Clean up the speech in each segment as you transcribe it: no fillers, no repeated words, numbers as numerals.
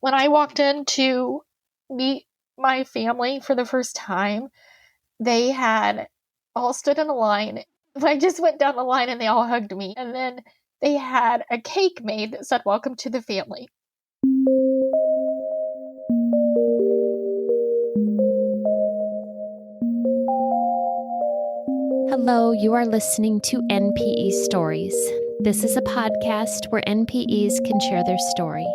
when I walked in to meet my family for the first time, they had all stood in a line. I just went down the line and they all hugged me. And then they had a cake made that said, "Welcome to the family." Hello, you are listening to NPE Stories. This is a podcast where NPEs can share their story.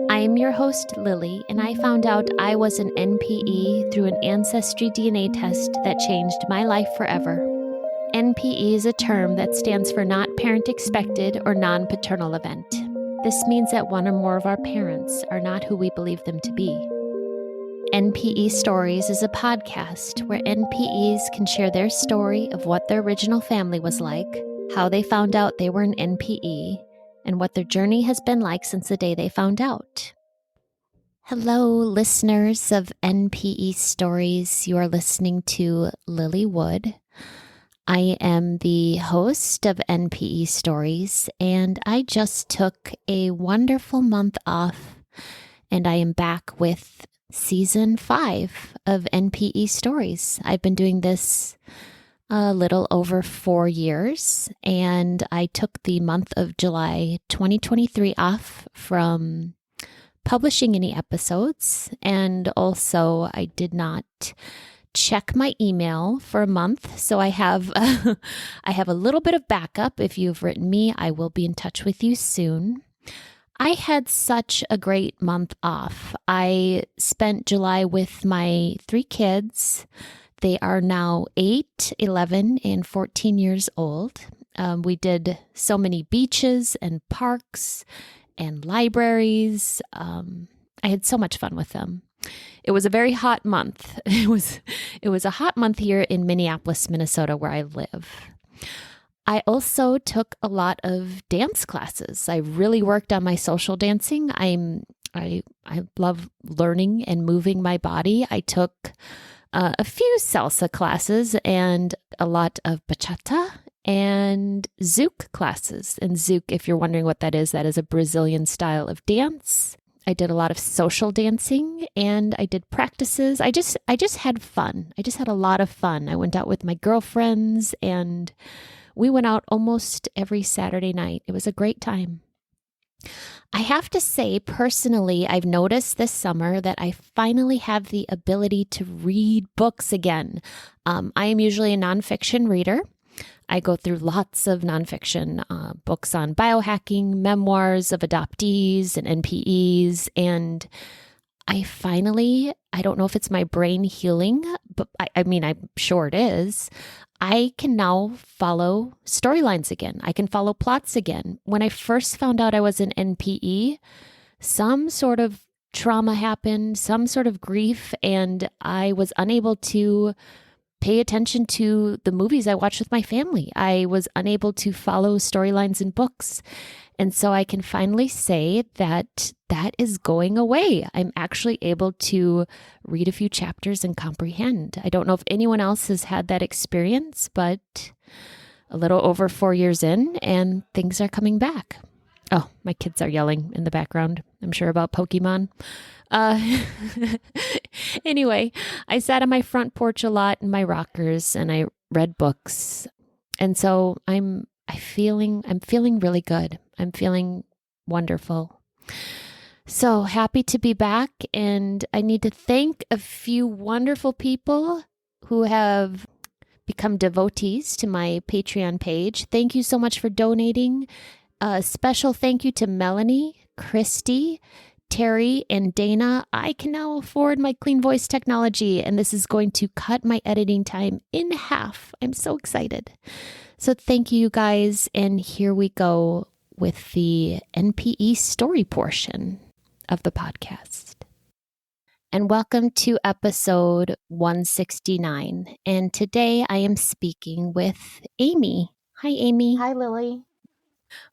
I am your host, Lily, and I found out I was an NPE through an ancestry DNA test that changed my life forever. NPE is a term that stands for Not Parent Expected or Non-Paternal Event. This means that one or more of our parents are not who we believe them to be. NPE Stories is a podcast where NPEs can share their story of what their original family was like, how they found out they were an NPE, and what their journey has been like since the day they found out. Hello, listeners of NPE Stories. You are listening to Lily Wood. I am the host of NPE Stories, and I just took a wonderful month off, and I am back with Season 5 of NPE Stories. I've been doing this a little over 4 years, and I took the month of July 2023 off from publishing any episodes, and also I did not check my email for a month, so I have I have a little bit of backup. If you've written me, I will be in touch with you soon. I had such a great month off. I spent July with my 3 kids. They are now 8, 11, and 14 years old. We did so many beaches and parks and libraries. I had so much fun with them. It was a very hot month. It was a hot month here in Minneapolis, Minnesota, where I live. I also took a lot of dance classes. I really worked on my social dancing. I love learning and moving my body. I took a few salsa classes and a lot of bachata and zouk classes. And zouk, if you're wondering what that is a Brazilian style of dance. I did a lot of social dancing and I did practices. I just had fun. I just had a lot of fun. I went out with my girlfriends and we went out almost every Saturday night. It was a great time. I have to say, personally, I've noticed this summer that I finally have the ability to read books again. I am usually a nonfiction reader. I go through lots of nonfiction books on biohacking, memoirs of adoptees and NPEs, and I don't know if it's my brain healing, but I'm sure it is. I can now follow storylines again. I can follow plots again. When I first found out I was an NPE, some sort of trauma happened, some sort of grief, and I was unable to pay attention to the movies I watched with my family. I was unable to follow storylines in books. And so I can finally say that that is going away. I'm actually able to read a few chapters and comprehend. I don't know if anyone else has had that experience, but a little over 4 years in and things are coming back. Oh, my kids are yelling in the background, I'm sure about Pokemon. Anyway, I sat on my front porch a lot in my rockers and I read books. And so I'm feeling really good. I'm feeling wonderful. So happy to be back. And I need to thank a few wonderful people who have become devotees to my Patreon page. Thank you so much for donating. A special thank you to Melanie, Christy, Terry, and Dana. I can now afford my clean voice technology, and this is going to cut my editing time in half. I'm so excited. So thank you guys, and here we go with the NPE story portion of the podcast. And welcome to episode 169. And today I am speaking with Amy. Hi, Amy. Hi, Lily.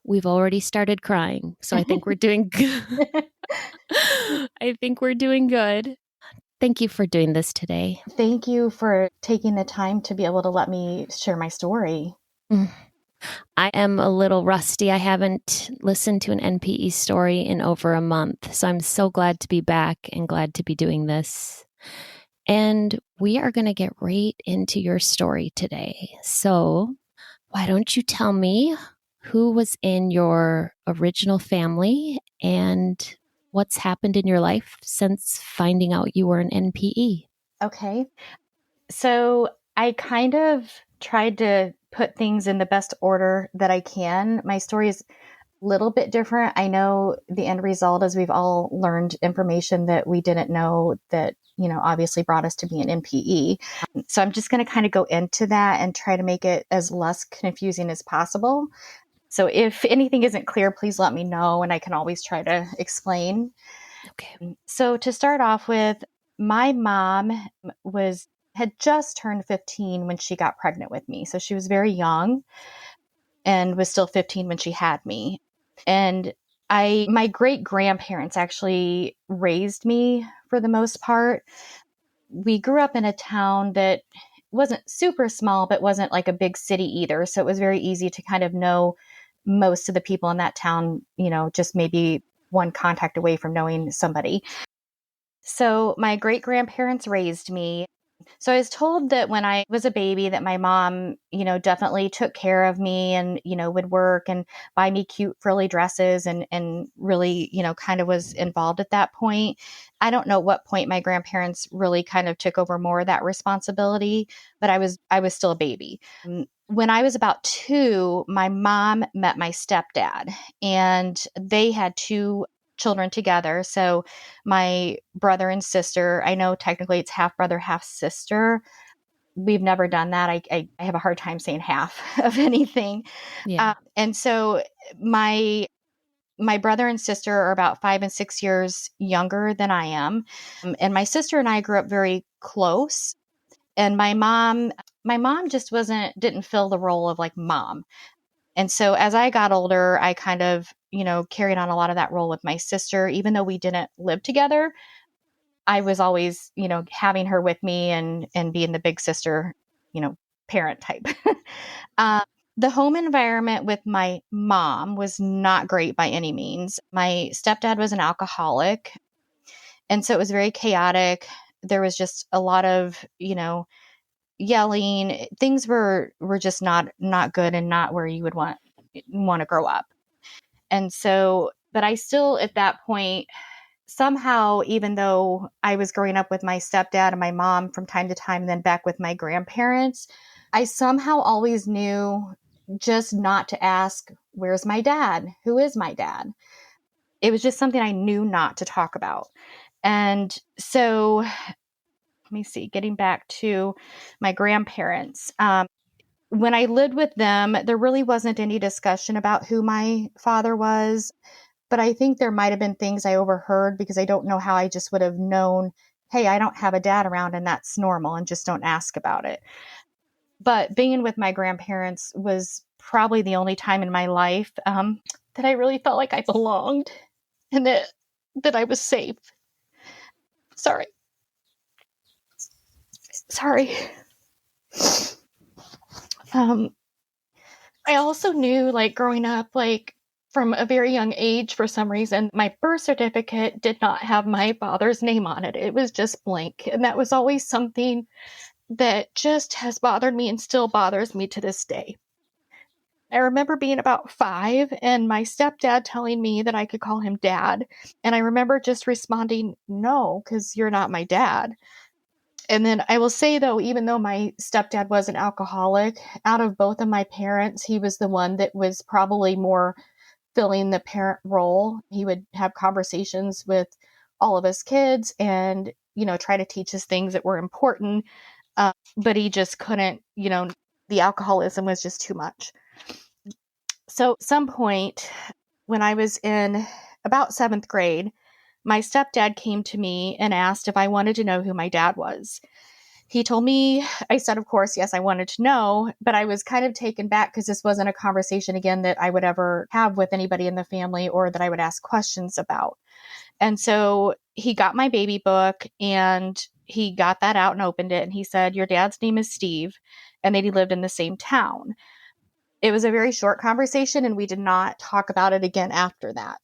We've already started crying, so I think we're doing good. I think we're doing good. Thank you for doing this today. Thank you for taking the time to be able to let me share my story. I am a little rusty. I haven't listened to an NPE story in over a month, so I'm so glad to be back and glad to be doing this. And we are going to get right into your story today. So, why don't you tell me who was in your original family and what's happened in your life since finding out you were an NPE? Okay. So I kind of tried to put things in the best order that I can. My story is a little bit different. I know the end result is we've all learned information that we didn't know that, obviously brought us to be an NPE. So I'm just going to kind of go into that and try to make it as less confusing as possible. So if anything isn't clear, please let me know and I can always try to explain. Okay. So to start off with, my mom had just turned 15 when she got pregnant with me. So she was very young and was still 15 when she had me. And my great grandparents actually raised me for the most part. We grew up in a town that wasn't super small, but wasn't like a big city either. So it was very easy to kind of know most of the people in that town, just maybe one contact away from knowing somebody. So my great grandparents raised me. So I was told that when I was a baby that my mom, definitely took care of me and, would work and buy me cute frilly dresses and really, kind of was involved at that point. I don't know what point my grandparents really kind of took over more of that responsibility, but I was still a baby. When I was about 2, my mom met my stepdad and they had 2 children together. So my brother and sister, I know technically it's half brother, half sister. We've never done that. I have a hard time saying half of anything. Yeah. And so my brother and sister are about 5 and 6 years younger than I am. And my sister and I grew up very close. And my mom just didn't fill the role of like mom. And so as I got older, I kind of, carried on a lot of that role with my sister, even though we didn't live together. I was always, having her with me and being the big sister, parent type. uh, the home environment with my mom was not great by any means. My stepdad was an alcoholic, and so it was very chaotic. There was just a lot of, yelling. Things were just not good and not where you would want to grow up. And so, but I still at that point somehow, even though I was growing up with my stepdad and my mom from time to time, and then back with my grandparents, I somehow always knew just not to ask, where's my dad? Who is my dad? It was just something I knew not to talk about. And so, let me see, getting back to my grandparents. When I lived with them, there really wasn't any discussion about who my father was. But I think there might have been things I overheard because I don't know how I just would have known, hey, I don't have a dad around and that's normal and just don't ask about it. But being with my grandparents was probably the only time in my life that I really felt like I belonged and that I was safe. Sorry. I also knew, like, growing up, like, from a very young age, for some reason, my birth certificate did not have my father's name on it. It was just blank. And that was always something that just has bothered me and still bothers me to this day. I remember being about 5 and my stepdad telling me that I could call him dad. And I remember just responding, no, because you're not my dad. And then I will say, though, even though my stepdad was an alcoholic, out of both of my parents, he was the one that was probably more filling the parent role. He would have conversations with all of us kids and, try to teach us things that were important. But he just couldn't, the alcoholism was just too much. So at some point when I was in about 7th grade, my stepdad came to me and asked if I wanted to know who my dad was. He told me, I said, of course, yes, I wanted to know, but I was kind of taken back because this wasn't a conversation again that I would ever have with anybody in the family or that I would ask questions about. And so he got my baby book and he got that out and opened it. And he said, your dad's name is Steve, and that he lived in the same town. It was a very short conversation, and we did not talk about it again after that.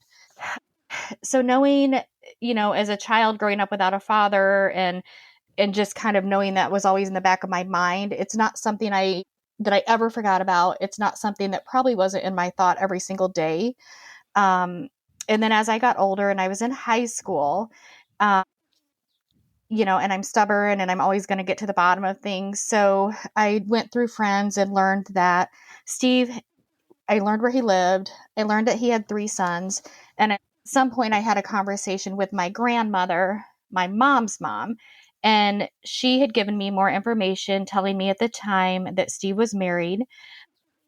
So knowing, as a child growing up without a father and just kind of knowing that was always in the back of my mind, it's not something that I ever forgot about. It's not something that probably wasn't in my thought every single day. And then as I got older and I was in high school, and I'm stubborn and I'm always going to get to the bottom of things. So I went through friends and learned that Steve, I learned where he lived. I learned that he had 3 sons. And at some point I had a conversation with my grandmother, my mom's mom, and she had given me more information, telling me at the time that Steve was married,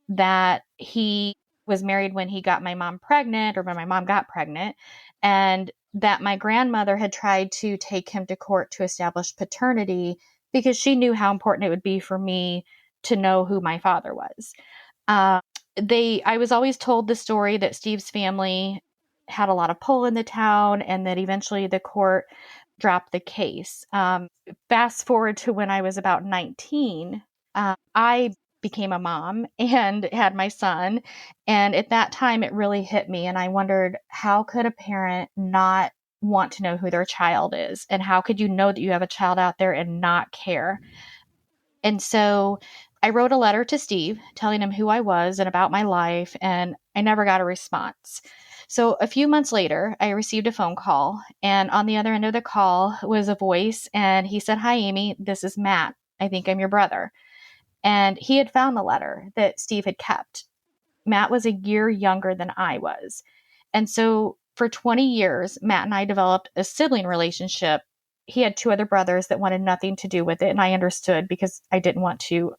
that he was married when he got my mom pregnant, or when my mom got pregnant, and that my grandmother had tried to take him to court to establish paternity because she knew how important it would be for me to know who my father was. I was always told the story that Steve's family had a lot of pull in the town and that eventually the court dropped the case. Fast forward to when I was about 19, I became a mom and had my son. And at that time, it really hit me. And I wondered, how could a parent not want to know who their child is? And how could you know that you have a child out there and not care? And so I wrote a letter to Steve telling him who I was and about my life, and I never got a response. So a few months later, I received a phone call, and on the other end of the call was a voice, and he said, "Hi, Amy, this is Matt. I think I'm your brother." And he had found the letter that Steve had kept. Matt was a year younger than I was. And so for 20 years, Matt and I developed a sibling relationship. He had 2 other brothers that wanted nothing to do with it. And I understood because I didn't want to,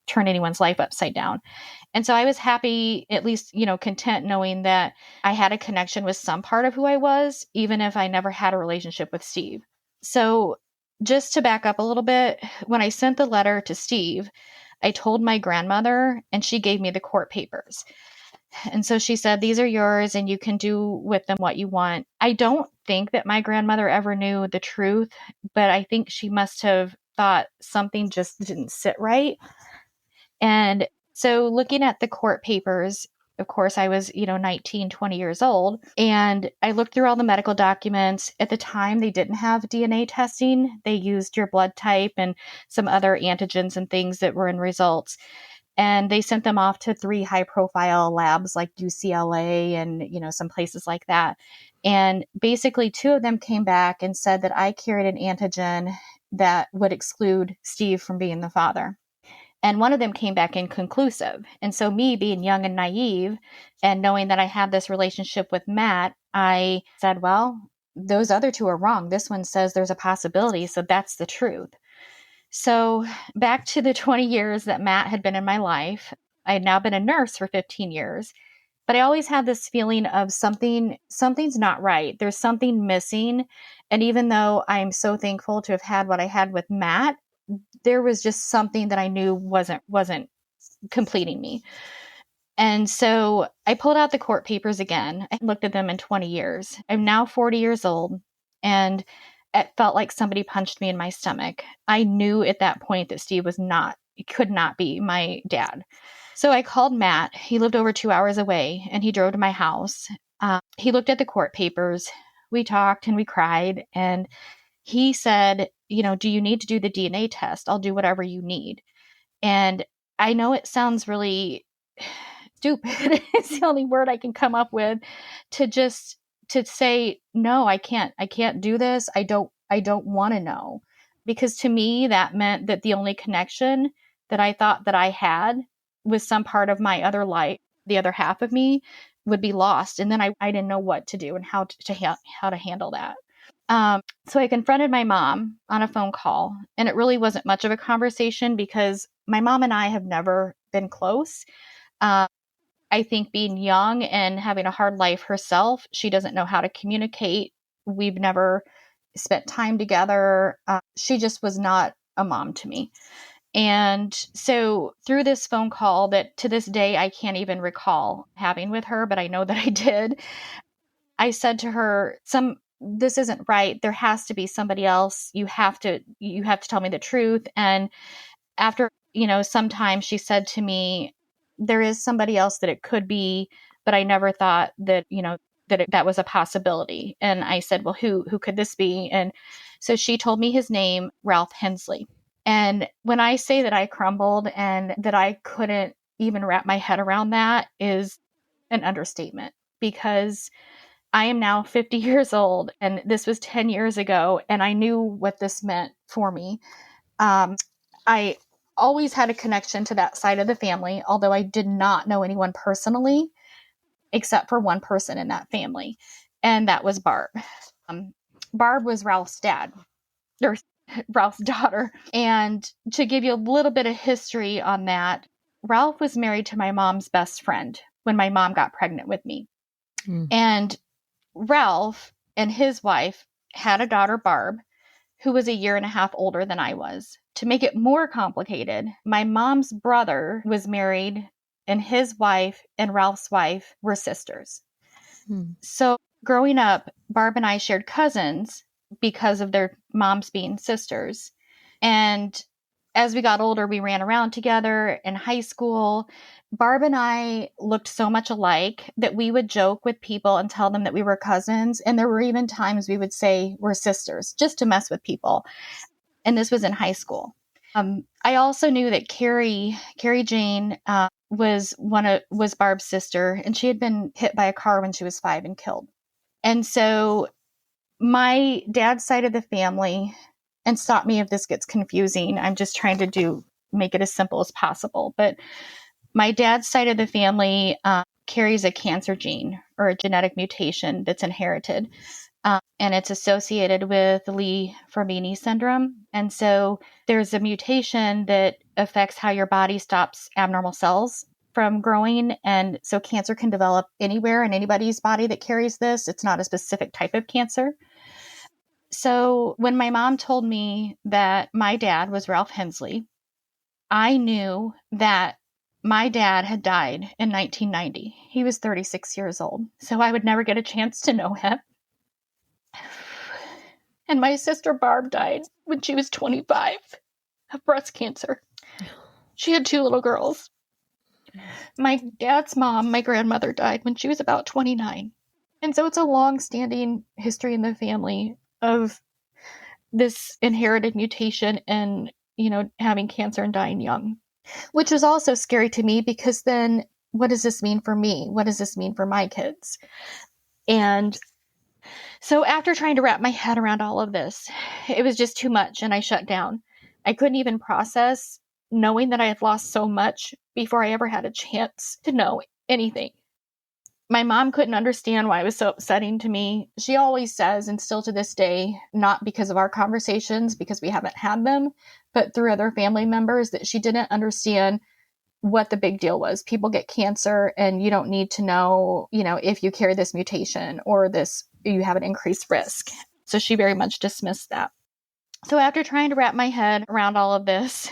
turn anyone's life upside down. And so I was happy, at least, content knowing that I had a connection with some part of who I was, even if I never had a relationship with Steve. So just to back up a little bit, when I sent the letter to Steve, I told my grandmother and she gave me the court papers. And so she said, "These are yours and you can do with them what you want." I don't think that my grandmother ever knew the truth, but I think she must have thought something just didn't sit right. And so looking at the court papers, of course, I was, 19, 20 years old. And I looked through all the medical documents. At the time, they didn't have DNA testing. They used your blood type and some other antigens and things that were in results. And they sent them off to 3 high profile labs like UCLA and, some places like that. And basically 2 of them came back and said that I carried an antigen that would exclude Steve from being the father. And one of them came back inconclusive. And so me being young and naive and knowing that I had this relationship with Matt, I said, well, those other 2 are wrong. This one says there's a possibility. So that's the truth. So back to the 20 years that Matt had been in my life, I had now been a nurse for 15 years, but I always had this feeling of something's not right. There's something missing. And even though I'm so thankful to have had what I had with Matt, there was just something that I knew wasn't completing me. And so I pulled out the court papers again. I looked at them in 20 years. I'm now 40 years old, and it felt like somebody punched me in my stomach. I knew at that point that Steve could not be my dad. So I called Matt. He lived over 2 hours away, and he drove to my house. He looked at the court papers. We talked and we cried, and he said, "Do you need to do the DNA test? I'll do whatever you need." And I know it sounds really stupid. It's the only word I can come up with to say, "No, I can't do this. I don't want to know." Because to me, that meant that the only connection that I thought that I had with some part of my other life, the other half of me, would be lost. And then I didn't know what to do and how to handle that. So I confronted my mom on a phone call, and it really wasn't much of a conversation because my mom and I have never been close. I think being young and having a hard life herself, she doesn't know how to communicate. We've never spent time together. She just was not a mom to me. And so through this phone call that to this day, I can't even recall having with her, but I know that I did, I said to her, this isn't right. There has to be somebody else. You have to tell me the truth. And after, some time, she said to me, there is somebody else that it could be, but I never thought that, that was a possibility. And I said, well, who could this be? And so she told me his name, Ralph Hensley. And when I say that I crumbled and that I couldn't even wrap my head around that is an understatement, because I am now 50 years old and this was 10 years ago, and I knew what this meant for me. I always had a connection to that side of the family, although I did not know anyone personally, except for one person in that family, and that was Barb. Barb was Ralph's dad, or Ralph's daughter. And to give you a little bit of history on that, Ralph was married to my mom's best friend when my mom got pregnant with me. And Ralph and his wife had a daughter, Barb, who was a year and a half older than I was. To make it more complicated, my mom's brother was married, and his wife and Ralph's wife were sisters. So growing up, Barb and I shared cousins because of their moms being sisters. And as we got older, we ran around together in high school. Barb and I looked so much alike that we would joke with people and tell them that we were cousins. And there were even times we would say we're sisters just to mess with people. And this was in high school. I also knew that Carrie Jane was Barb's sister, and she had been hit by a car when she was 5 and killed. And so my dad's side of the family, and stop me if this gets confusing, I'm just trying to make it as simple as possible, but my dad's side of the family carries a cancer gene or a genetic mutation that's inherited. And it's associated with Lee-Fermini syndrome. And so there's a mutation that affects how your body stops abnormal cells from growing. And so cancer can develop anywhere in anybody's body that carries this. It's not a specific type of cancer. So when my mom told me that my dad was Ralph Hensley, I knew that my dad had died in 1990. He was 36 years old. So I would never get a chance to know him. And my sister Barb died when she was 25 of breast cancer. She had 2 little girls. My dad's mom, my grandmother, died when she was about 29. And so it's a long-standing history in the family of this inherited mutation and, having cancer and dying young, which was also scary to me, because then what does this mean for me? What does this mean for my kids? And so after trying to wrap my head around all of this, it was just too much, and I shut down. I couldn't even process knowing that I had lost so much before I ever had a chance to know anything. My mom couldn't understand why it was so upsetting to me. She always says, and still to this day, not because of our conversations, because we haven't had them, but through other family members, that she didn't understand what the big deal was. People get cancer and you don't need to know, if you carry this mutation or this, you have an increased risk. So she very much dismissed that. So after trying to wrap my head around all of this,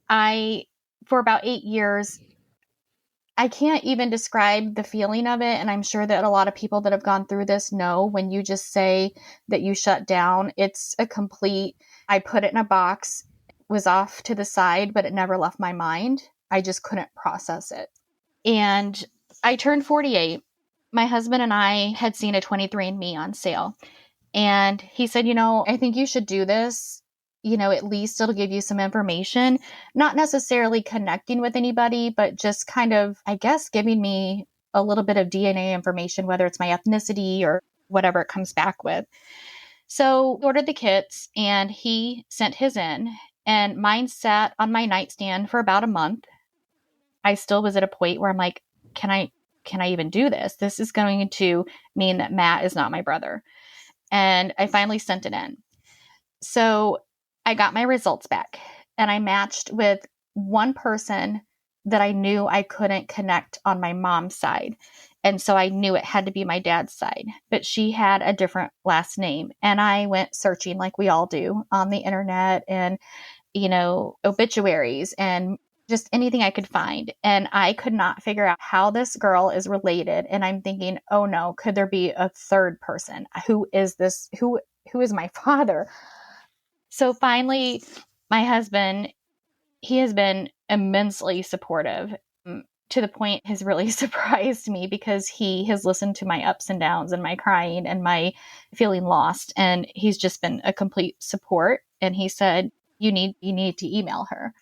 for about 8 years, I can't even describe the feeling of it. And I'm sure that a lot of people that have gone through this know when you just say that you shut down, it's a complete, I put it in a box, was off to the side, but it never left my mind. I just couldn't process it. And I turned 48. My husband and I had seen a 23andMe on sale. And he said, I think you should do this. At least it'll give you some information, not necessarily connecting with anybody, but just kind of, I guess, giving me a little bit of DNA information, whether it's my ethnicity or whatever it comes back with. So we ordered the kits and he sent his in, and mine sat on my nightstand for about a month. I still was at a point where I'm like, can I even do this? This is going to mean that Matt is not my brother. And I finally sent it in. So I got my results back, and I matched with one person that I knew I couldn't connect on my mom's side. And so I knew it had to be my dad's side, but she had a different last name. And I went searching like we all do on the internet and, obituaries and just anything I could find. And I could not figure out how this girl is related. And I'm thinking, oh no, could there be a third person? Who is this? Who is my father? So finally, my husband, he has been immensely supportive. to the point has really surprised me, because he has listened to my ups and downs and my crying and my feeling lost. And he's just been a complete support. And he said, you need to email her.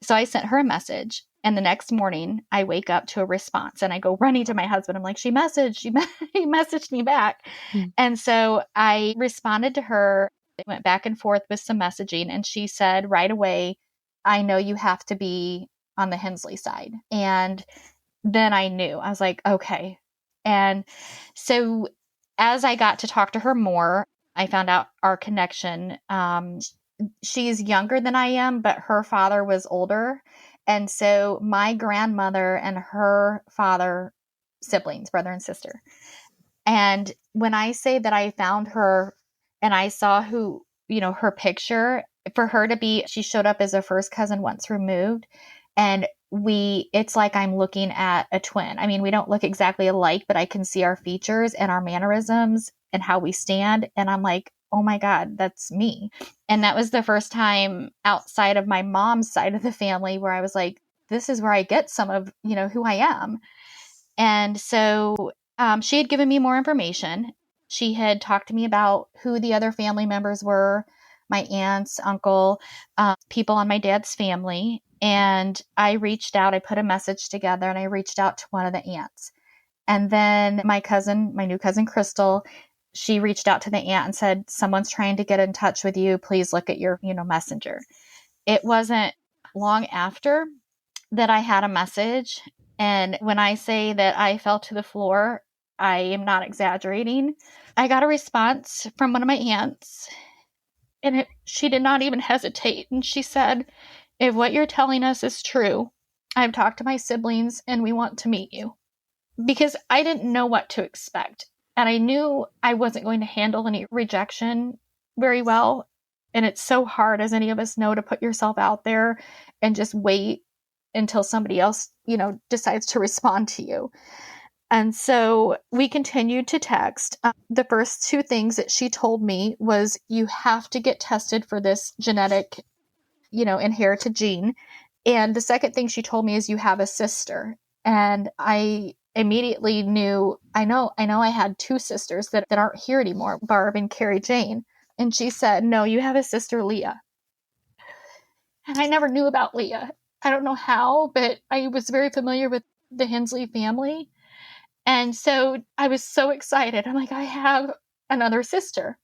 So I sent her a message. And the next morning I wake up to a response and I go running to my husband. I'm like, he messaged me back. Hmm. And so I responded to her. It went back and forth with some messaging. And she said right away, I know you have to be on the Hensley side. And then I knew. I was like, okay. And so as I got to talk to her more, I found out our connection. She's younger than I am, but her father was older. And so my grandmother and her father, siblings, brother and sister. And when I say that I found her and I saw who, her picture, for her to be, she showed up as a first cousin once removed. And it's like I'm looking at a twin. I mean, we don't look exactly alike, but I can see our features and our mannerisms and how we stand. And I'm like, oh my God, that's me. And that was the first time outside of my mom's side of the family where I was like, this is where I get some of, who I am. And so she had given me more information. She had talked to me about who the other family members were, my aunts, uncle, people on my dad's family. And I reached out, I put a message together and I reached out to one of the aunts. And then my new cousin, Crystal, she reached out to the aunt and said, someone's trying to get in touch with you. Please look at your, messenger. It wasn't long after that I had a message. And when I say that I fell to the floor, I am not exaggerating. I got a response from one of my aunts, and she did not even hesitate. And she said, if what you're telling us is true, I've talked to my siblings and we want to meet you. Because I didn't know what to expect. And I knew I wasn't going to handle any rejection very well. And it's so hard, as any of us know, to put yourself out there and just wait until somebody else, decides to respond to you. And so we continued to text. The first two things that she told me was, you have to get tested for this genetic, inherited gene. And the second thing she told me is, you have a sister. And I immediately knew, I know I had two sisters that aren't here anymore, Barb and Carrie Jane. And she said, no, you have a sister, Leah. And I never knew about Leah. I don't know how, but I was very familiar with the Hensley family. And so I was so excited. I'm like, I have another sister.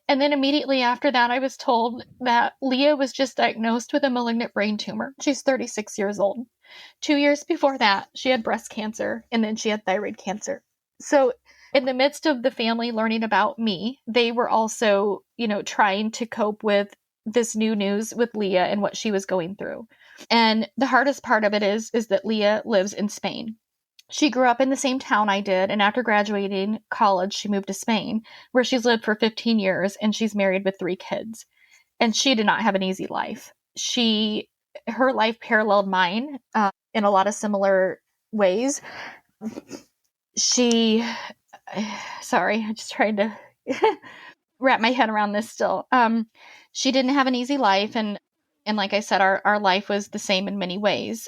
And then immediately after that, I was told that Leah was just diagnosed with a malignant brain tumor. She's 36 years old. 2 years before that, she had breast cancer, and then she had thyroid cancer. So in the midst of the family learning about me, they were also, trying to cope with this new news with Leah and what she was going through. And the hardest part of it is that Leah lives in Spain. She grew up in the same town I did, and after graduating college, she moved to Spain, where she's lived for 15 years, and she's married with 3 kids. And she did not have an easy life. Her life paralleled mine in a lot of similar ways. Sorry, I'm just trying to wrap my head around this still. She didn't have an easy life, and like I said, our life was the same in many ways.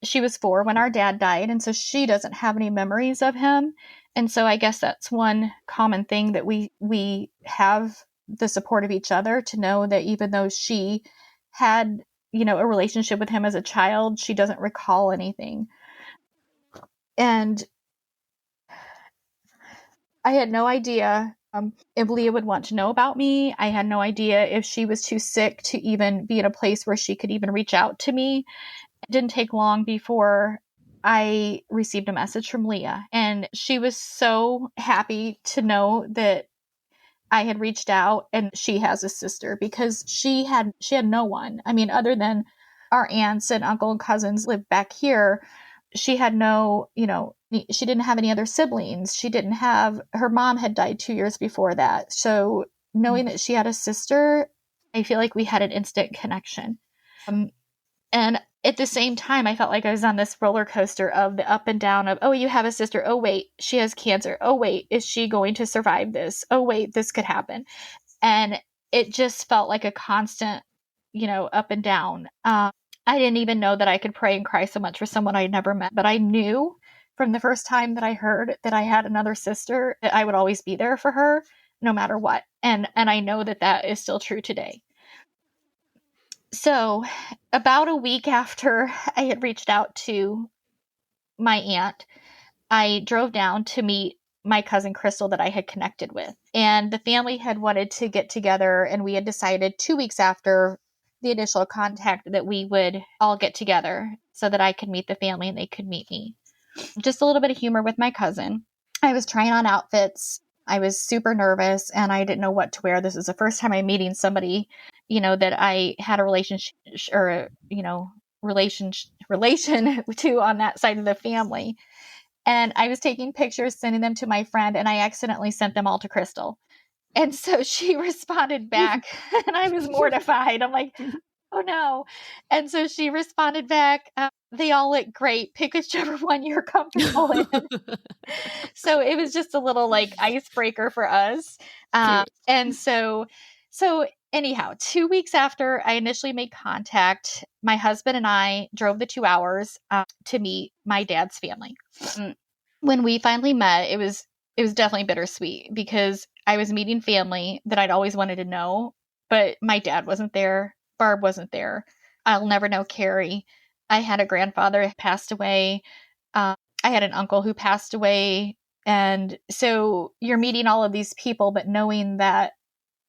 She was 4 when our dad died, and so she doesn't have any memories of him. And so I guess that's one common thing, that we have the support of each other, to know that even though she had, a relationship with him as a child, she doesn't recall anything. And I had no idea if Leah would want to know about me. I had no idea if she was too sick to even be in a place where she could even reach out to me. It didn't take long before I received a message from Leah, and she was so happy to know that I had reached out and she has a sister, because she had no one. I mean, other than our aunts and uncle and cousins lived back here, she had no, she didn't have any other siblings. Her mom had died 2 years before that. So knowing that she had a sister, I feel like we had an instant connection. And at the same time, I felt like I was on this roller coaster of the up and down of, oh, you have a sister. Oh, wait, she has cancer. Oh, wait, is she going to survive this? Oh, wait, this could happen. And it just felt like a constant, up and down. I didn't even know that I could pray and cry so much for someone I'd never met. But I knew from the first time that I heard that I had another sister that I would always be there for her no matter what. And I know that that is still true today. So, about a week after I had reached out to my aunt, I drove down to meet my cousin Crystal that I had connected with. And the family had wanted to get together, and we had decided 2 weeks after the initial contact that we would all get together so that I could meet the family and they could meet me. Just a little bit of humor with my cousin. I was trying on outfits. I was super nervous and I didn't know what to wear. This is the first time I'm meeting somebody, that I had a relationship or, relation to on that side of the family. And I was taking pictures, sending them to my friend, and I accidentally sent them all to Crystal. And so she responded back, and I was mortified. I'm like, oh no. And so she responded back, they all look great. Pick whichever one you're comfortable in. So it was just a little like icebreaker for us. And so anyhow, 2 weeks after I initially made contact, my husband and I drove the 2 hours to meet my dad's family. When we finally met, it was definitely bittersweet because I was meeting family that I'd always wanted to know, but my dad wasn't there. Barb wasn't there. I'll never know Carrie. I had a grandfather who passed away. I had an uncle who passed away. And so you're meeting all of these people, but knowing that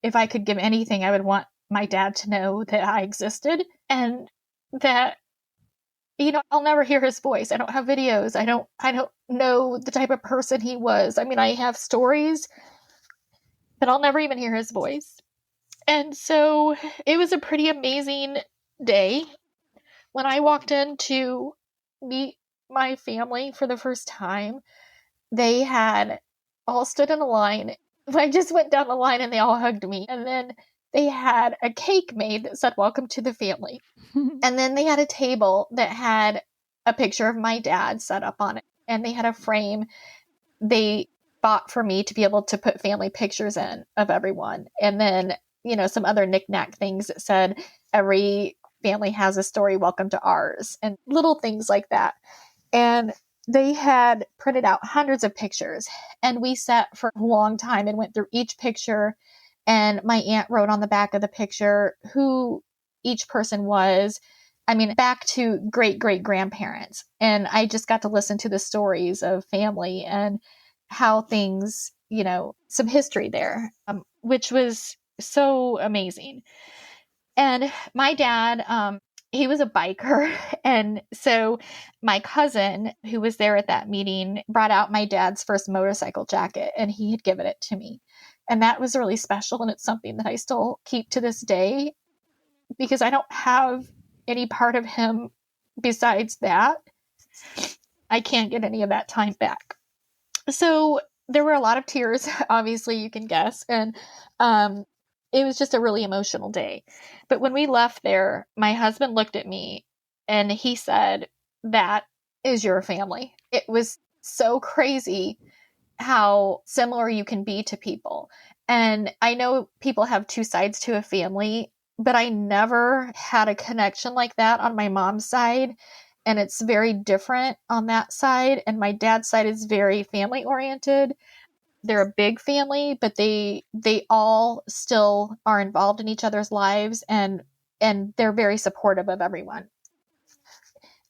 if I could give anything, I would want my dad to know that I existed and that, I'll never hear his voice. I don't have videos. I don't know the type of person he was. I mean, I have stories, but I'll never even hear his voice. And so it was a pretty amazing day when I walked in to meet my family for the first time. They had all stood in a line. I just went down the line and they all hugged me. And then they had a cake made that said, "Welcome to the family." And then they had a table that had a picture of my dad set up on it. And they had a frame they bought for me to be able to put family pictures in of everyone. And then, some other knickknack things that said, "Every family has a story, welcome to ours," and little things like that. And they had printed out hundreds of pictures. And we sat for a long time and went through each picture. And my aunt wrote on the back of the picture who each person was. I mean, back to great great grandparents. And I just got to listen to the stories of family and how things, some history there, which was so amazing. And my dad, he was a biker. And so my cousin, who was there at that meeting, brought out my dad's first motorcycle jacket and he had given it to me. And that was really special. And it's something that I still keep to this day because I don't have any part of him besides that. I can't get any of that time back. So there were a lot of tears, obviously, you can guess. And it was just a really emotional day. But when we left there, my husband looked at me and he said, "That is your family." It was so crazy how similar you can be to people. And I know people have two sides to a family, but I never had a connection like that on my mom's side. And it's very different on that side. And my dad's side is very family oriented. They're a big family, but they all still are involved in each other's lives and they're very supportive of everyone.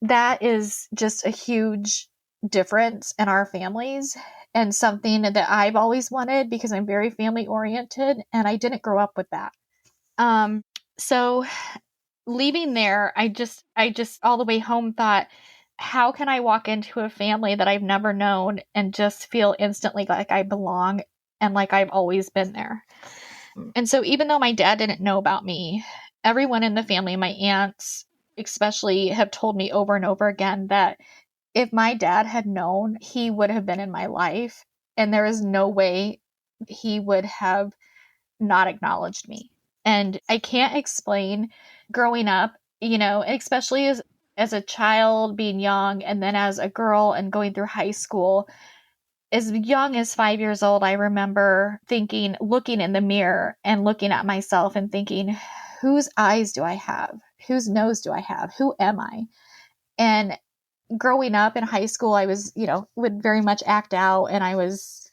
That is just a huge difference in our families and something that I've always wanted because I'm very family oriented and I didn't grow up with that. So leaving there, I just all the way home thought, how can I walk into a family that I've never known and just feel instantly like I belong and like I've always been there? And so even though my dad didn't know about me, everyone in the family, my aunts especially, have told me over and over again that if my dad had known, he would have been in my life. And there is no way he would have not acknowledged me. And I can't explain growing up, especially as a child being young and then as a girl and going through high school, as young as 5 years old, I remember thinking, looking in the mirror and looking at myself and thinking, whose eyes do I have? Whose nose do I have? Who am I? And growing up in high school, I was, would very much act out, and I was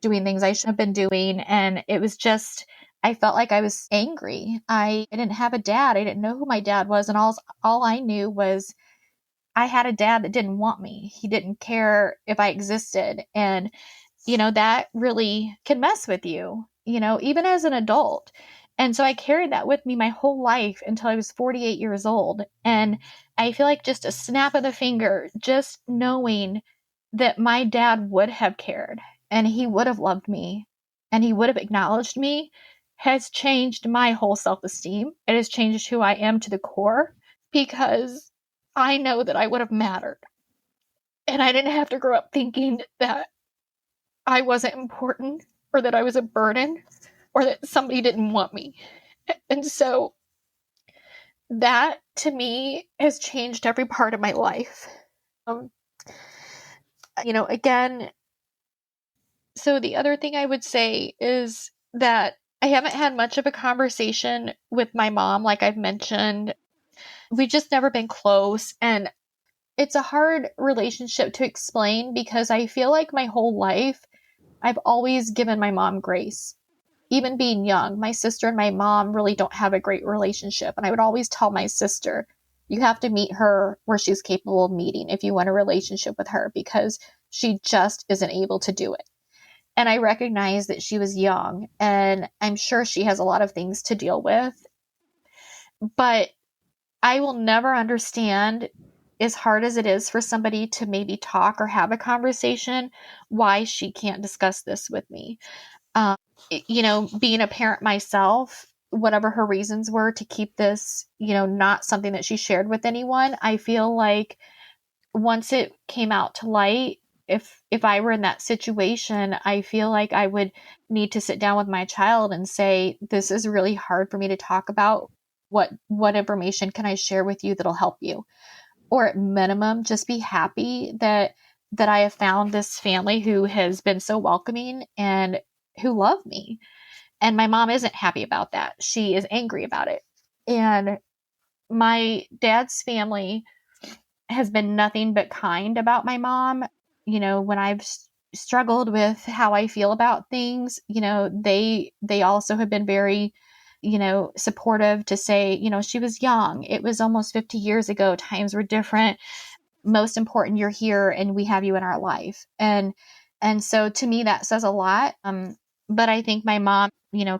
doing things I shouldn't have been doing. And it was just, I felt like I was angry. I didn't have a dad. I didn't know who my dad was. And all I knew was I had a dad that didn't want me. He didn't care if I existed. And, that really can mess with you, even as an adult. And so I carried that with me my whole life until I was 48 years old. And I feel like just a snap of the finger, just knowing that my dad would have cared and he would have loved me and he would have acknowledged me has changed my whole self-esteem. It has changed who I am to the core, because I know that I would have mattered. And I didn't have to grow up thinking that I wasn't important or that I was a burden or that somebody didn't want me. And so that to me has changed every part of my life. Again, so the other thing I would say is that I haven't had much of a conversation with my mom, like I've mentioned. We've just never been close. And it's a hard relationship to explain because I feel like my whole life I've always given my mom grace. Even being young, my sister and my mom really don't have a great relationship. And I would always tell my sister, you have to meet her where she's capable of meeting if you want a relationship with her, because she just isn't able to do it. And I recognize that she was young, and I'm sure she has a lot of things to deal with. But I will never understand, as hard as it is for somebody to maybe talk or have a conversation, why she can't discuss this with me. Being a parent myself, whatever her reasons were to keep this, not something that she shared with anyone, I feel like once it came out to light, if I were in that situation, I feel like I would need to sit down with my child and say, this is really hard for me to talk about. What information can I share with you that'll help you? Or at minimum, just be happy that I have found this family who has been so welcoming and who love me. And my mom isn't happy about that. She is angry about it. And my dad's family has been nothing but kind about my mom. When I've struggled with how I feel about things, they also have been very, supportive to say, she was young. It was almost 50 years ago. Times were different. Most important, you're here and we have you in our life. And so to me, that says a lot. But I think my mom,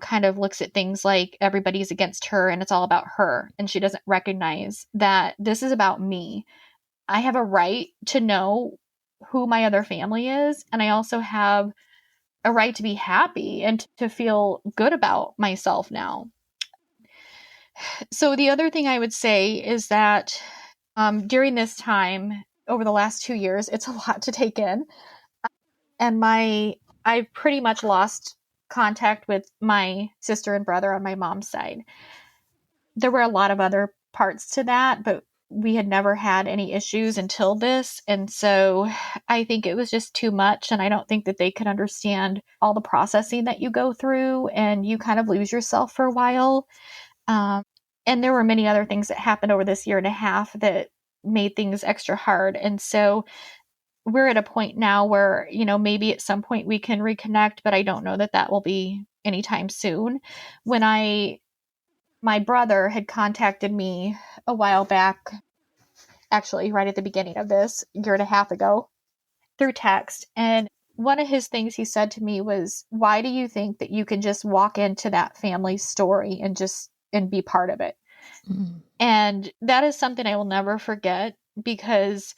kind of looks at things like everybody's against her and it's all about her. And she doesn't recognize that this is about me. I have a right to know who my other family is. And I also have a right to be happy and to feel good about myself now. So the other thing I would say is that during this time, over the last 2 years, it's a lot to take in. And I've pretty much lost contact with my sister and brother on my mom's side. There were a lot of other parts to that, but we had never had any issues until this. And so I think it was just too much. And I don't think that they could understand all the processing that you go through, and you kind of lose yourself for a while. And there were many other things that happened over this year and a half that made things extra hard. And so we're at a point now where, maybe at some point we can reconnect, but I don't know that that will be anytime soon. My brother had contacted me a while back, actually right at the beginning of this, year and a half ago, through text. And one of his things he said to me was, why do you think that you can just walk into that family's story and be part of it? Mm-hmm. And that is something I will never forget, because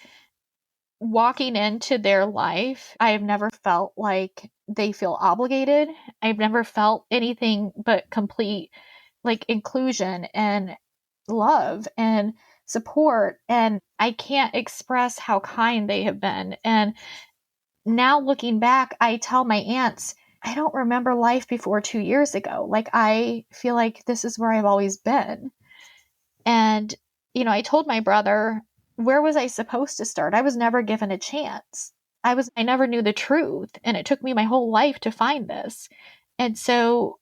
walking into their life, I have never felt like they feel obligated. I've never felt anything but complete inclusion and love and support. And I can't express how kind they have been. And now looking back, I tell my aunts, I don't remember life before 2 years ago. I feel like this is where I've always been. And, I told my brother, where was I supposed to start? I was never given a chance. I never knew the truth, and it took me my whole life to find this. And so,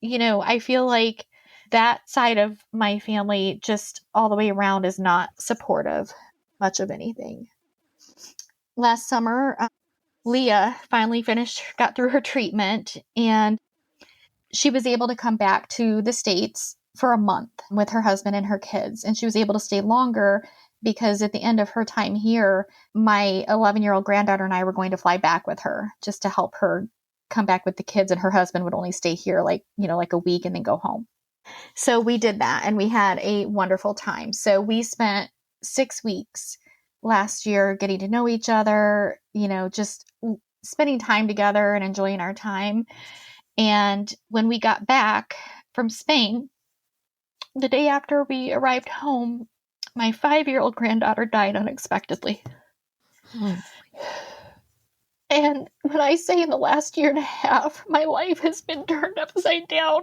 I feel like that side of my family just all the way around is not supportive much of anything. Last summer, Leah finally got through her treatment, and she was able to come back to the States for a month with her husband and her kids. And she was able to stay longer because at the end of her time here, my 11-year-old granddaughter and I were going to fly back with her just to help her come back with the kids. And her husband would only stay here like a week and then go home. So we did that, and we had a wonderful time. So we spent 6 weeks last year getting to know each other, just spending time together and enjoying our time. And when we got back from Spain, the day after we arrived home, my 5-year-old granddaughter died unexpectedly. And when I say in the last year and a half, my life has been turned upside down.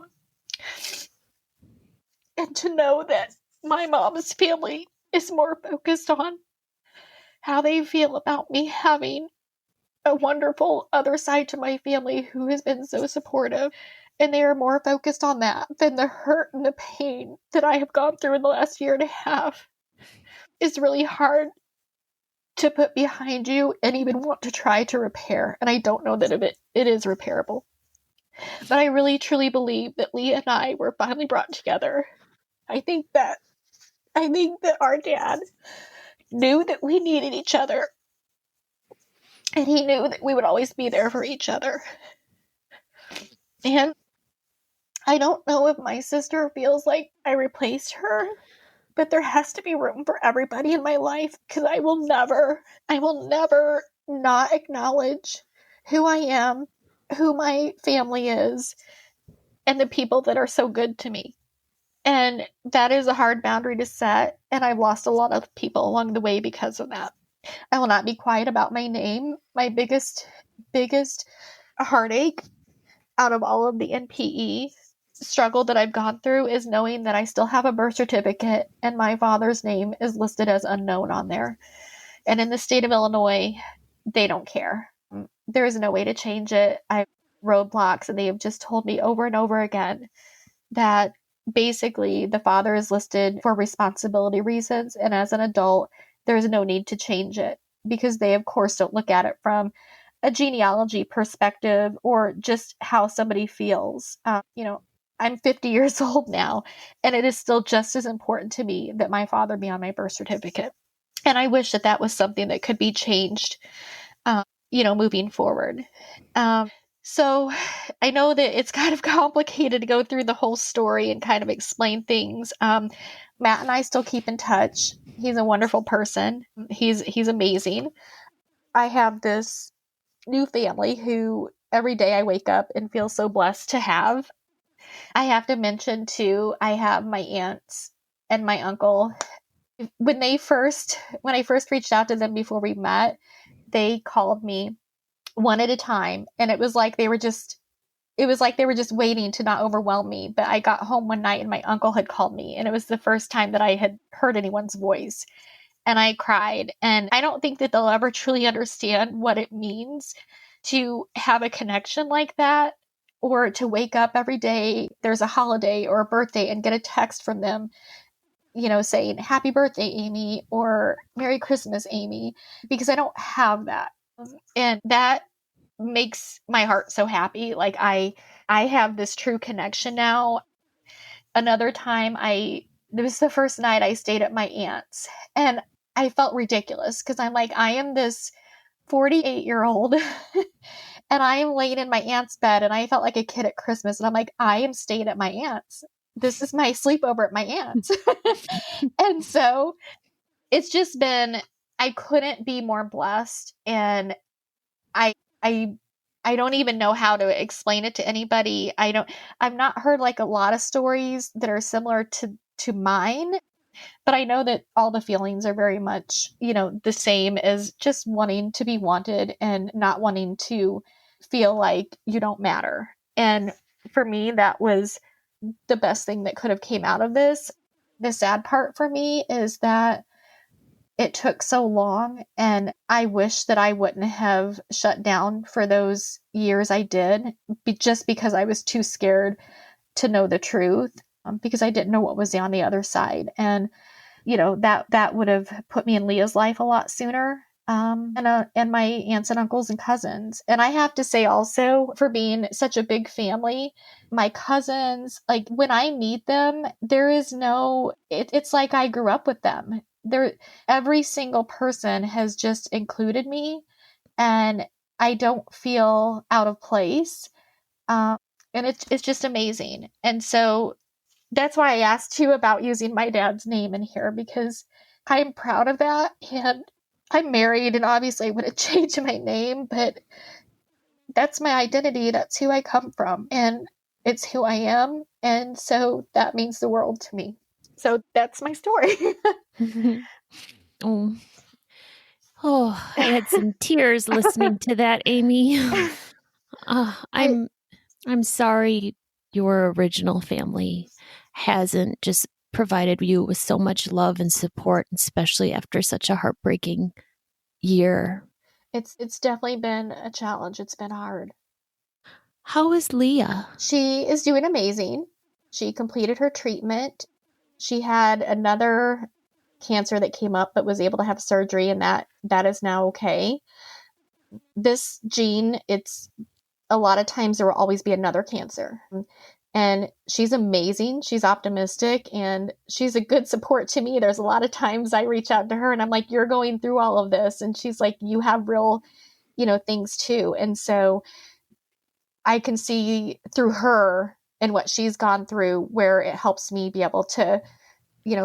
And to know that my mom's family is more focused on how they feel about me having a wonderful other side to my family who has been so supportive. And they are more focused on that than the hurt and the pain that I have gone through in the last year and a half. Is really hard to put behind you and even want to try to repair. And I don't know that it is repairable. But I really truly believe that Leah and I were finally brought together. I think that our dad knew that we needed each other. And he knew that we would always be there for each other. And I don't know if my sister feels like I replaced her, but there has to be room for everybody in my life, because I will never not acknowledge who I am, who my family is, and the people that are so good to me. And that is a hard boundary to set, and I've lost a lot of people along the way because of that. I will not be quiet about my name. My biggest heartache out of all of the NPE struggle that I've gone through is knowing that I still have a birth certificate and my father's name is listed as unknown on there. And in the state of Illinois, they don't care. There is no way to change it. I have roadblocks, and they have just told me over and over again that basically the father is listed for responsibility reasons, and as an adult, there's no need to change it, because they, of course, don't look at it from a genealogy perspective or just how somebody feels. I'm 50 years old now, and it is still just as important to me that my father be on my birth certificate. And I wish that was something that could be changed, moving forward. So I know that it's kind of complicated to go through the whole story and kind of explain things. Matt and I still keep in touch. He's a wonderful person. He's amazing. I have this new family who every day I wake up and feel so blessed to have. I have to mention too, I have my aunts and my uncle. When I first reached out to them before we met, they called me one at a time, and it was like they were just waiting to not overwhelm me. But I got home one night and my uncle had called me, and it was the first time that I had heard anyone's voice. And I cried, and I don't think that they'll ever truly understand what it means to have a connection like that, or to wake up every day, there's a holiday or a birthday, and get a text from them, saying, "Happy birthday, Amy," or "Merry Christmas, Amy," because I don't have that. And that makes my heart so happy. Like I have this true connection now. Another time it was the first night I stayed at my aunt's, and I felt ridiculous because I'm like, I am this 48-year-old and I am laying in my aunt's bed, and I felt like a kid at Christmas, and I'm like, I am staying at my aunt's. This is my sleepover at my aunt's. And so it's just been, I couldn't be more blessed. And I I don't even know how to explain it to anybody. I've not heard like a lot of stories that are similar to mine, but I know that all the feelings are very much, the same as just wanting to be wanted and not wanting to feel like you don't matter. And for me, that was the best thing that could have came out of this. The sad part for me is that it took so long, and I wish that I wouldn't have shut down for those years I did, just because I was too scared to know the truth, because I didn't know what was on the other side. And that would have put me in Leah's life a lot sooner, and my aunts and uncles and cousins. And I have to say also, for being such a big family, my cousins, like when I meet them, there is it's like I grew up with them. Every single person has just included me, and I don't feel out of place. And it's just amazing. And so that's why I asked you about using my dad's name in here, because I'm proud of that. And I'm married, and obviously I would have changed my name, but that's my identity. That's who I come from, and it's who I am. And so that means the world to me. So that's my story. Oh. Oh, I had some tears listening to that, Amy. I'm sorry your original family hasn't just provided you with so much love and support, especially after such a heartbreaking year. It's definitely been a challenge. It's been hard. How is Leah? She is doing amazing. She completed her treatment. She had another cancer that came up, but was able to have surgery, and that is now okay. This gene, it's a lot of times there will always be another cancer. And she's amazing. She's optimistic, and she's a good support to me. There's a lot of times I reach out to her and I'm like, you're going through all of this. And she's like, you have real, things too. And so I can see through her and what she's gone through where it helps me be able to,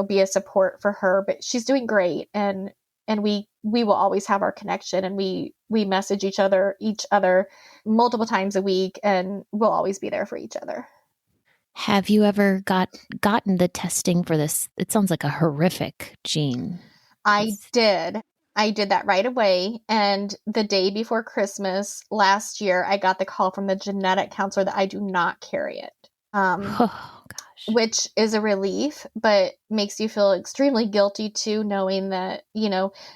be a support for her. But she's doing great. And we will always have our connection, and we message each other multiple times a week, and we'll always be there for each other. Have you ever gotten the testing for this? It sounds like a horrific gene. I did that right away. And the day before Christmas last year, I got the call from the genetic counselor that I do not carry it. Oh, gosh. Which is a relief, but makes you feel extremely guilty too, knowing that,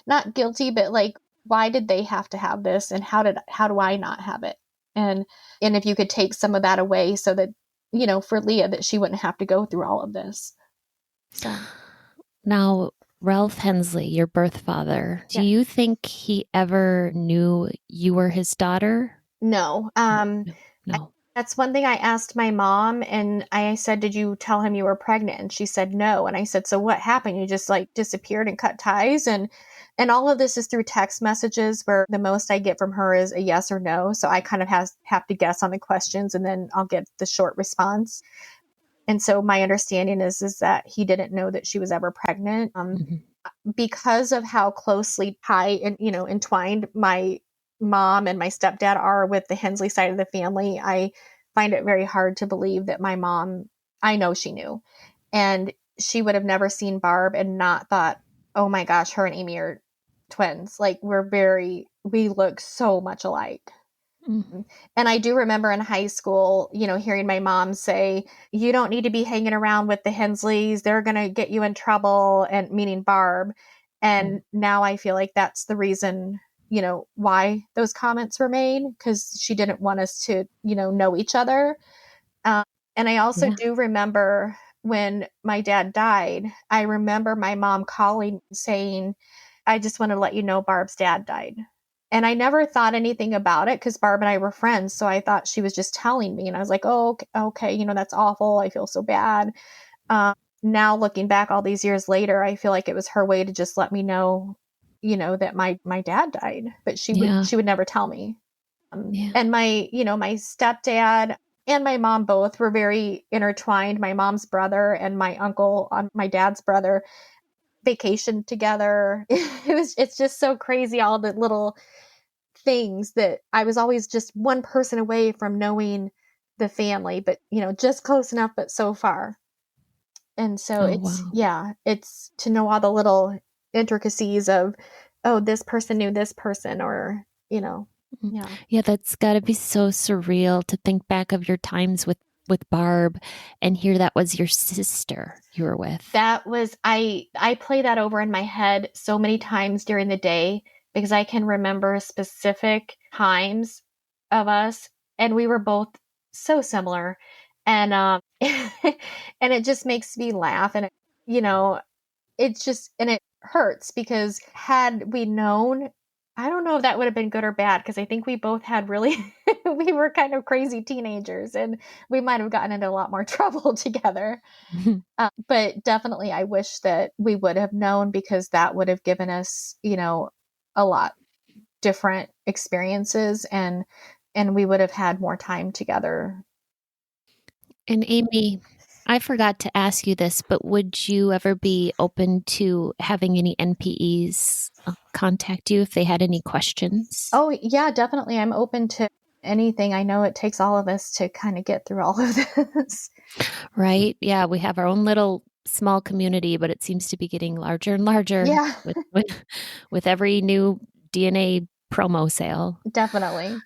not guilty, but like, why did they have to have this? And how do I not have it? And if you could take some of that away so that, for Leah, that she wouldn't have to go through all of this. So now, Ralph Hensley, your birth father, do you think he ever knew you were his daughter? No. No. That's one thing I asked my mom, and I said, did you tell him you were pregnant? And she said no. And I said, so what happened? You just like disappeared and cut ties? And all of this is through text messages, where the most I get from her is a yes or no. So I kind of have to guess on the questions, and then I'll get the short response. And so my understanding is that he didn't know that she was ever pregnant. Because of how closely tied and, entwined my mom and my stepdad are with the Hensley side of the family, I find it very hard to believe that my mom, I know she knew, and she would have never seen Barb and not thought, oh my gosh, her and Amy are twins. Like we look so much alike. And I do remember in high school, hearing my mom say, you don't need to be hanging around with the Hensleys. They're going to get you in trouble, and meaning Barb. And now I feel like that's the reason, why those comments were made, because she didn't want us to, know each other. And I also do remember when my dad died, I remember my mom calling saying, I just want to let you know Barb's dad died. And I never thought anything about it, because Barb and I were friends. So I thought she was just telling me. And I was like, oh, okay, that's awful. I feel so bad. Now looking back all these years later, I feel like it was her way to just let me know, that my dad died. But she would never tell me. And my stepdad and my mom both were very intertwined. My mom's brother and my uncle, my dad's brother, vacationed together. It's just so crazy, all the little things that I was always just one person away from knowing the family, but just close enough, but so far. And so it's to know all the little intricacies of, oh, this person knew this person, or Yeah, that's got to be so surreal to think back of your times with with Barb and hear that was your sister you were with. That was, I play that over in my head so many times during the day because I can remember specific times of us, and we were both so similar. And and it just makes me laugh. And it's just, and it hurts because had we known, I don't know if that would have been good or bad, because I think we both had really, we were kind of crazy teenagers and we might have gotten into a lot more trouble together. But definitely, I wish that we would have known, because that would have given us, a lot different experiences, and we would have had more time together. And Amy, I forgot to ask you this, but would you ever be open to having any NPEs contact you if they had any questions? Oh, yeah, definitely. I'm open to anything. I know it takes all of us to kind of get through all of this. Right? Yeah, we have our own little small community, but it seems to be getting larger and larger Yeah, with every new DNA promo sale. definitely.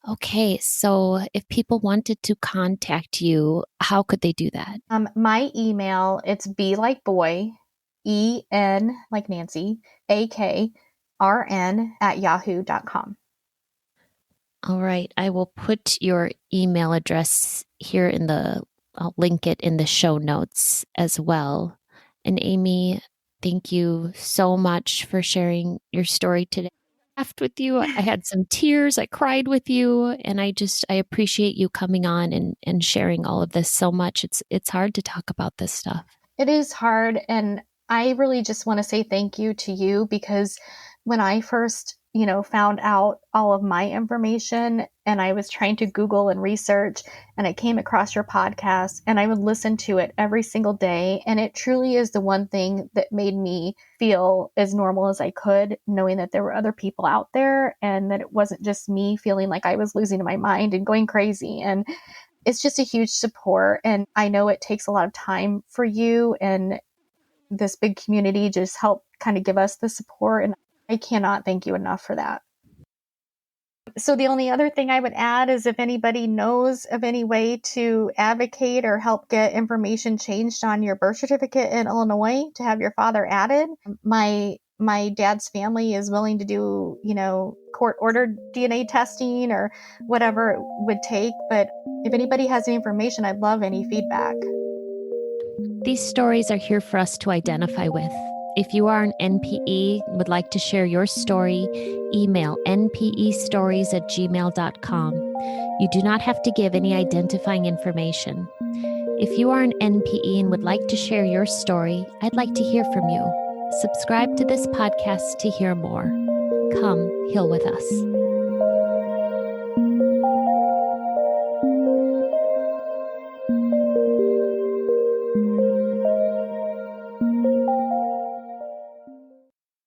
Okay, so if people wanted to contact you, how could they do that? My email, it's B like boy, EN like Nancy, AKRN @yahoo.com. All right, I will put your email address here I'll link it in the show notes as well. And Amy, thank you so much for sharing your story today. I laughed with you. I had some tears. I cried with you. And I appreciate you coming on and sharing all of this so much. It's hard to talk about this stuff. It is hard. And I really just want to say thank you to you, because when I first, found out all of my information and I was trying to Google and research, and I came across your podcast and I would listen to it every single day. And it truly is the one thing that made me feel as normal as I could, knowing that there were other people out there and that it wasn't just me feeling like I was losing my mind and going crazy. And it's just a huge support. And I know it takes a lot of time for you and this big community just help kind of give us the support. And I cannot thank you enough for that. So the only other thing I would add is, if anybody knows of any way to advocate or help get information changed on your birth certificate in Illinois to have your father added, my dad's family is willing to do, court ordered DNA testing or whatever it would take. But if anybody has any information, I'd love any feedback. These stories are here for us to identify with. If you are an NPE and would like to share your story, email npestories@gmail.com. You do not have to give any identifying information. If you are an NPE and would like to share your story, I'd like to hear from you. Subscribe to this podcast to hear more. Come heal with us.